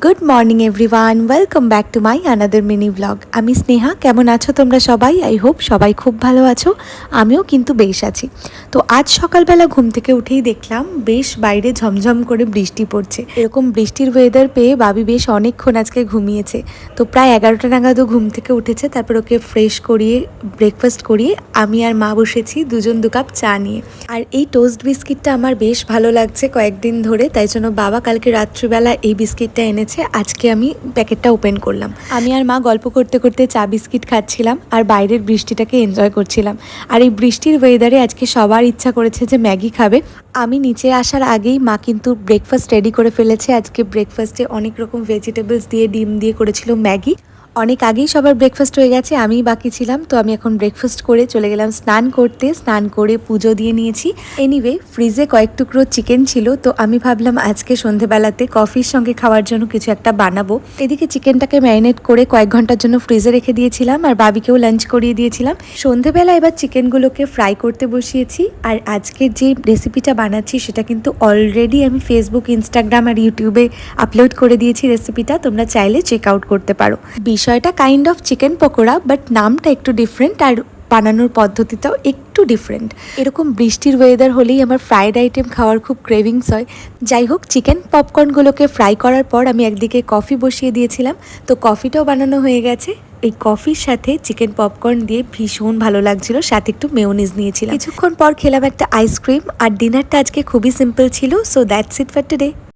Good morning everyone, welcome back to my another mini blog. আমি স্নেহা। কেমন আছো তোমরা সবাই? আই হোপ সবাই খুব ভালো আছো। আমিও কিন্তু বেশ আছি। তো আজ সকালবেলা ঘুম থেকে উঠেই দেখলাম বেশ বাইরে ঝমঝম করে বৃষ্টি পড়ছে। এরকম বৃষ্টির ওয়েদার পেয়ে বাবি বেশ অনেকক্ষণ আজকে ঘুমিয়েছে। তো প্রায় 11টা নাগাদও ঘুম থেকে উঠেছে। তারপর ওকে ফ্রেশ করিয়ে ব্রেকফাস্ট করিয়ে আমি আর মা বসেছি দুজন 2 কাপ চা নিয়ে। আর এই টোস্ট বিস্কিটটা আমার বেশ ভালো লাগছে কয়েকদিন ধরে, তাই জন্য বাবা কালকে রাত্রিবেলা এই বিস্কিটটা এনেছে। আজকে আমি প্যাকেটটা ওপেন করলাম। আমি আর মা গল্প করতে করতে চা বিস্কিট খাচ্ছিলাম আর বাইরের বৃষ্টিটাকে এনজয় করছিলাম। আর এই বৃষ্টির ওয়েদারে আজকে সবার ইচ্ছা করেছে যে ম্যাগি খাবে। আমি নিচে আসার আগেই মা কিন্তু ব্রেকফাস্ট রেডি করে ফেলেছে। আজকে ব্রেকফাস্টে অনেক রকম ভেজিটেবলস দিয়ে ডিম দিয়ে করেছিল ম্যাগি। অনেক আগেই সবার ব্রেকফাস্ট হয়ে গেছে, আমিই বাকি ছিলাম। তো আমি এখন ব্রেকফাস্ট করে চলে গেলাম স্নান করতে। স্নান করে পুজো দিয়ে নিয়েছি। এনিওয়ে, ফ্রিজে কয়েক টুকরো চিকেন ছিল, তো আমি ভাবলাম আজকে সন্ধেবেলাতে কফির সঙ্গে খাওয়ার জন্য কিছু একটা বানাবো। এদিকে চিকেনটাকে ম্যারিনেট করে কয়েক ঘন্টার জন্য ফ্রিজে রেখে দিয়েছিলাম আর বাবিকেও লাঞ্চ করিয়ে দিয়েছিলাম। সন্ধেবেলা এবার চিকেনগুলোকে ফ্রাই করতে বসিয়েছি। আর আজকের যে রেসিপিটা বানাচ্ছি সেটা কিন্তু অলরেডি আমি ফেসবুক, ইনস্টাগ্রাম আর ইউটিউবে আপলোড করে দিয়েছি রেসিপিটা। তোমরা চাইলে চেক আউট করতে পারো। বিষয়টা kind of chicken pakora, but নামটা একটু ডিফারেন্ট আর বানানোর পদ্ধতিটাও একটু ডিফারেন্ট। এরকম বৃষ্টির ওয়েদার হলেই আমার ফ্রাইড আইটেম খাওয়ার খুব ক্রেভিংস হয়। যাই হোক, চিকেন পপকর্নগুলোকে ফ্রাই করার পর আমি একদিকে কফি বসিয়ে দিয়েছিলাম। তো কফিটাও বানানো হয়ে গেছে। এই কফির সাথে চিকেন পপকর্ন দিয়ে ভীষণ ভালো লাগছিল, সাথে একটু মেয়োনিজ নিয়েছিলাম। কিছুক্ষণ পর খেলাম একটা আইসক্রিম। আর ডিনারটা আজকে খুবই সিম্পল ছিল। So that's it for today.